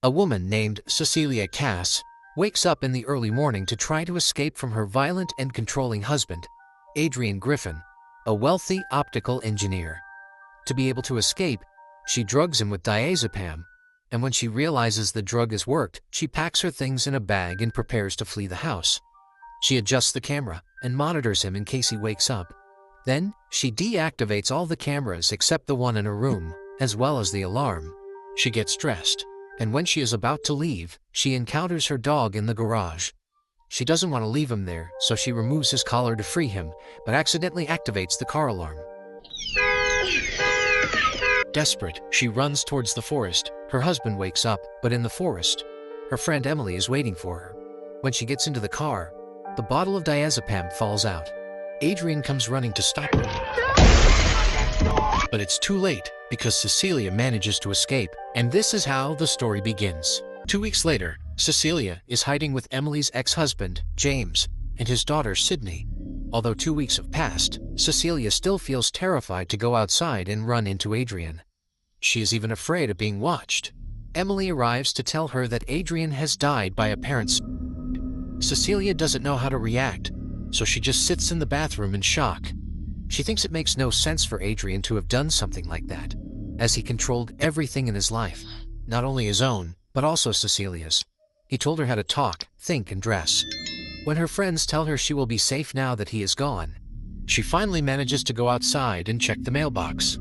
A woman named Cecilia wakes up in the early morning to try to escape from her violent and controlling husband, Adrian Griffin, a wealthy optical engineer. To be able to escape, she drugs him with diazepam, and when she realizes the drug has worked, she packs her things in a bag and prepares to flee the house. She adjusts the camera and monitors him in case he wakes up. Then, she deactivates all the cameras except the one in her room, as well as the alarm. She gets dressed, and when she is about to leave, she encounters her dog in the garage. She doesn't want to leave him there, so she removes his collar to free him, but accidentally activates the car alarm. Desperate, she runs towards the forest. Her husband wakes up, but in the forest, her friend Emily is waiting for her. When she gets into the car, the bottle of diazepam falls out. Adrian comes running to stop her. But it's too late, because Cecilia manages to escape, and this is how the story begins. 2 weeks later, Cecilia is hiding with Emily's ex-husband, James, and his daughter, Sydney. Although 2 weeks have passed, Cecilia still feels terrified to go outside and run into Adrian. She is even afraid of being watched. Emily arrives to tell her that Adrian has died by apparent. Cecilia doesn't know how to react, so she just sits in the bathroom in shock. She thinks it makes no sense for Adrian to have done something like that, as he controlled everything in his life, not only his own, but also Cecilia's. He told her how to talk, think, and dress. When her friends tell her she will be safe now that he is gone, she finally manages to go outside and check the mailbox.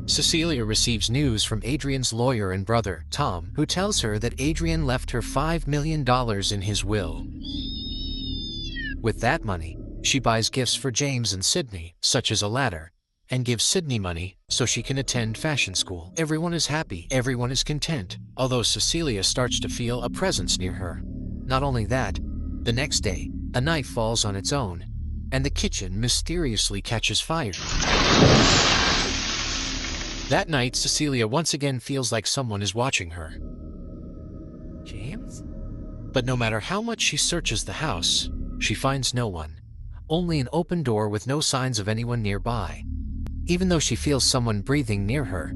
Cecilia receives news from Adrian's lawyer and brother, Tom, who tells her that Adrian left her $5 million in his will. With that money, she buys gifts for James and Sydney, such as a ladder, and gives Sydney money so she can attend fashion school. Everyone is happy, everyone is content, although Cecilia starts to feel a presence near her. Not only that, the next day, a knife falls on its own, and the kitchen mysteriously catches fire. That night, Cecilia once again feels like someone is watching her. James? But no matter how much she searches the house, she finds no one. Only an open door with no signs of anyone nearby, even though she feels someone breathing near her.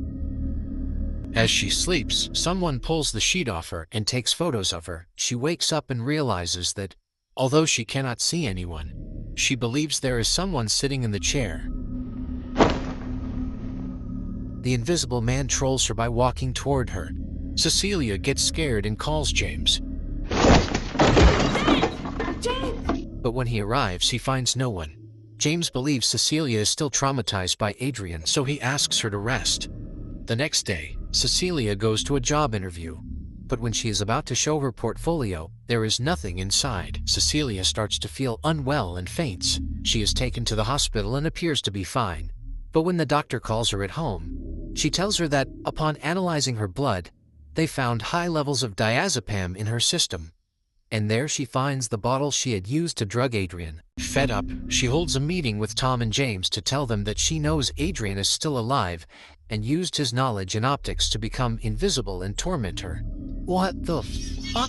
As she sleeps, someone pulls the sheet off her and takes photos of her. She wakes up and realizes that, although she cannot see anyone, she believes there is someone sitting in the chair. The invisible man trolls her by walking toward her. Cecilia gets scared and calls James. James! But when he arrives, he finds no one. James believes Cecilia is still traumatized by Adrian, so he asks her to rest. The next day, Cecilia goes to a job interview. But when she is about to show her portfolio, there is nothing inside. Cecilia starts to feel unwell and faints. She is taken to the hospital and appears to be fine. But when the doctor calls her at home, she tells her that, upon analyzing her blood, they found high levels of diazepam in her system. And there she finds the bottle she had used to drug Adrian. Fed up, she holds a meeting with Tom and James to tell them that she knows Adrian is still alive and used his knowledge in optics to become invisible and torment her. What the fuck?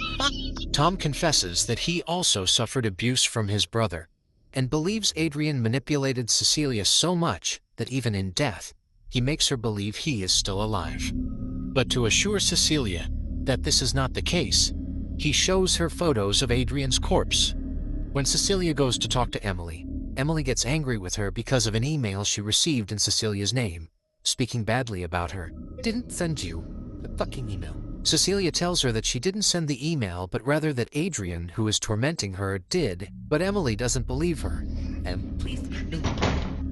Tom confesses that he also suffered abuse from his brother and believes Adrian manipulated Cecilia so much that even in death, he makes her believe he is still alive. But to assure Cecilia that this is not the case, he shows her photos of Adrian's corpse. When Cecilia goes to talk to Emily, Emily gets angry with her because of an email she received in Cecilia's name, speaking badly about her. Didn't send you the fucking email. Cecilia tells her that she didn't send the email, but rather that Adrian, who is tormenting her, did, but Emily doesn't believe her. Please.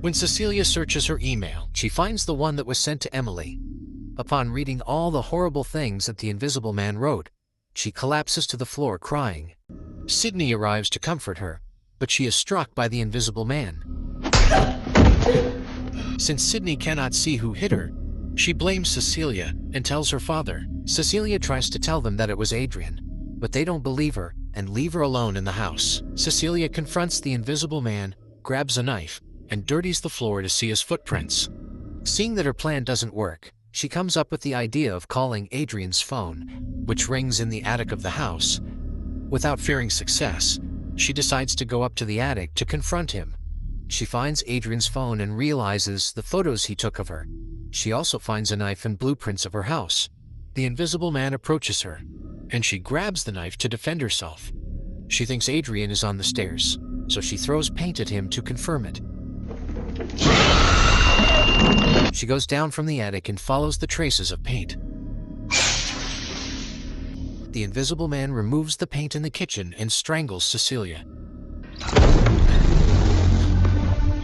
When Cecilia searches her email, she finds the one that was sent to Emily. Upon reading all the horrible things that the invisible man wrote, she collapses to the floor crying. Sydney arrives to comfort her, but she is struck by the invisible man. Since Sydney cannot see who hit her, she blames Cecilia and tells her father. Cecilia tries to tell them that it was Adrian, but they don't believe her and leave her alone in the house. Cecilia confronts the invisible man, grabs a knife, and dirties the floor to see his footprints. Seeing that her plan doesn't work, she comes up with the idea of calling Adrian's phone, which rings in the attic of the house. Without fearing success, she decides to go up to the attic to confront him. She finds Adrian's phone and realizes the photos he took of her. She also finds a knife and blueprints of her house. The invisible man approaches her, and she grabs the knife to defend herself. She thinks Adrian is on the stairs, so she throws paint at him to confirm it. She goes down from the attic and follows the traces of paint. The Invisible Man removes the paint in the kitchen and strangles Cecilia.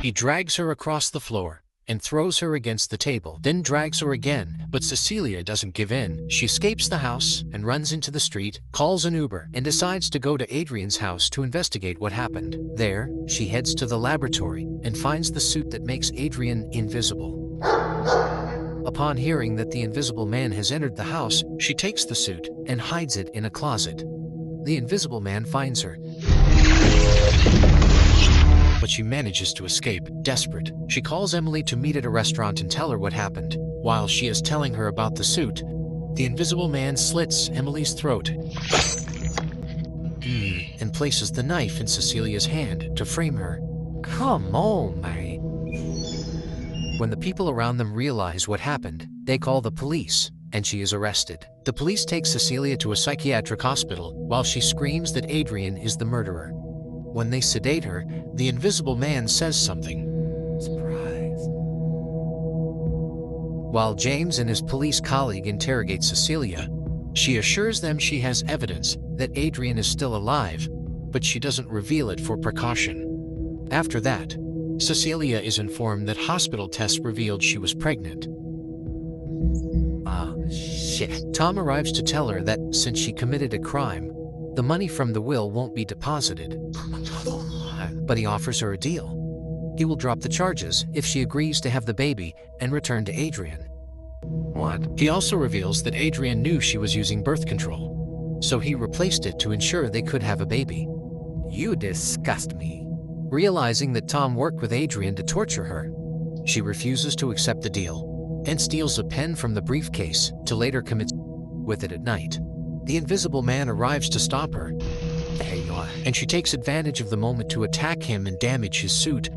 He drags her across the floor and throws her against the table, then drags her again, but Cecilia doesn't give in. She escapes the house and runs into the street, calls an Uber, and decides to go to Adrian's house to investigate what happened. There, she heads to the laboratory and finds the suit that makes Adrian invisible. Upon hearing that the Invisible Man has entered the house, she takes the suit and hides it in a closet. The Invisible Man finds her, but she manages to escape. Desperate, she calls Emily to meet at a restaurant and tell her what happened. While she is telling her about the suit, the Invisible Man slits Emily's throat and places the knife in Cecilia's hand to frame her. Come on, mate. When the people around them realize what happened, they call the police, and she is arrested. The police take Cecilia to a psychiatric hospital while she screams that Adrian is the murderer. When they sedate her, the Invisible Man says something. Surprise. While James and his police colleague interrogate Cecilia, she assures them she has evidence that Adrian is still alive, but she doesn't reveal it for precaution. After that, Cecilia is informed that hospital tests revealed she was pregnant. Shit. Tom arrives to tell her that since she committed a crime, the money from the will won't be deposited. But he offers her a deal. He will drop the charges if she agrees to have the baby and return to Adrian. What? He also reveals that Adrian knew she was using birth control, so he replaced it to ensure they could have a baby. You disgust me. Realizing that Tom worked with Adrian to torture her, she refuses to accept the deal and steals a pen from the briefcase to later commit with it at night. The Invisible Man arrives to stop her, and she takes advantage of the moment to attack him and damage his suit.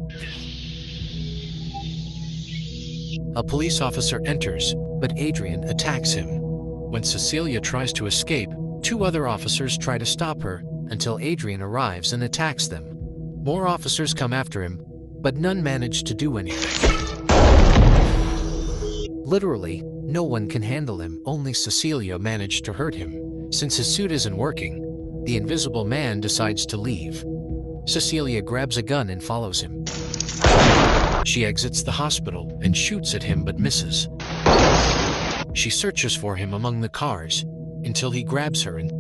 A police officer enters, but Adrian attacks him. When Cecilia tries to escape, two other officers try to stop her until Adrian arrives and attacks them. More officers come after him, but none manage to do anything. Literally, no one can handle him, only Cecilia managed to hurt him. Since his suit isn't working, the Invisible Man decides to leave. Cecilia grabs a gun and follows him. She exits the hospital and shoots at him but misses. She searches for him among the cars until he grabs her and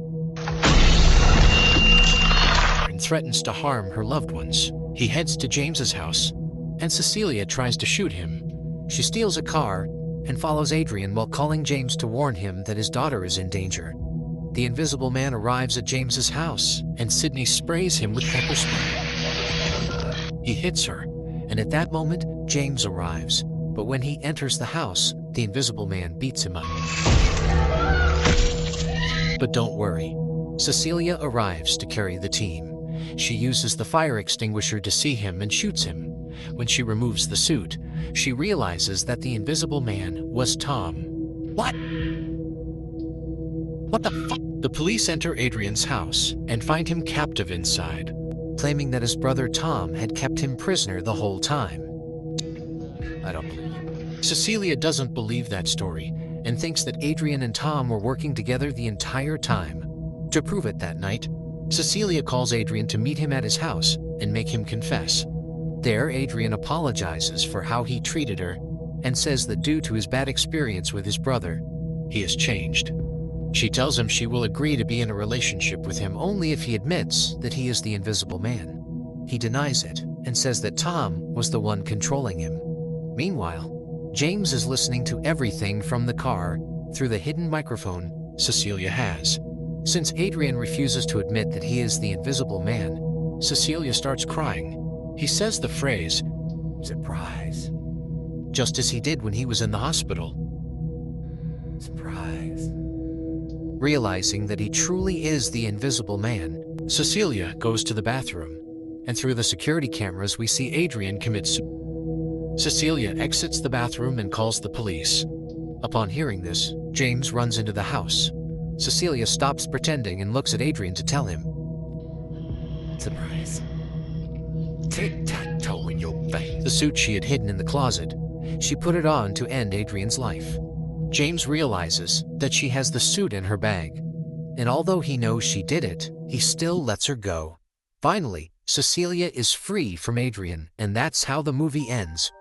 threatens to harm her loved ones. He heads to James's house, and Cecilia tries to shoot him. She steals a car and follows Adrian while calling James to warn him that his daughter is in danger. The Invisible Man arrives at James's house, and Sydney sprays him with pepper spray. He hits her, and at that moment, James arrives. But when he enters the house, the Invisible Man beats him up. But don't worry, Cecilia arrives to carry the team. She uses the fire extinguisher to see him and shoots him. When she removes the suit, she realizes that the Invisible Man was Tom. What? What the fuck? The police enter Adrian's house and find him captive inside, claiming that his brother Tom had kept him prisoner the whole time. I don't believe it. Cecilia doesn't believe that story and thinks that Adrian and Tom were working together the entire time. To prove it that night, Cecilia calls Adrian to meet him at his house and make him confess. There, Adrian apologizes for how he treated her and says that due to his bad experience with his brother, he has changed. She tells him she will agree to be in a relationship with him only if he admits that he is the Invisible Man. He denies it and says that Tom was the one controlling him. Meanwhile, James is listening to everything from the car through the hidden microphone Cecilia has. Since Adrian refuses to admit that he is the Invisible Man, Cecilia starts crying. He says the phrase, "Surprise," just as he did when he was in the hospital. Surprise. Realizing that he truly is the Invisible Man, Cecilia goes to the bathroom, and through the security cameras we see Adrian commit suicide. Cecilia exits the bathroom and calls the police. Upon hearing this, James runs into the house. Cecilia stops pretending and looks at Adrian to tell him. Surprise. Tic-tac-toe in your face. The suit she had hidden in the closet. She put it on to end Adrian's life. James realizes that she has the suit in her bag. And although he knows she did it, he still lets her go. Finally, Cecilia is free from Adrian, and that's how the movie ends.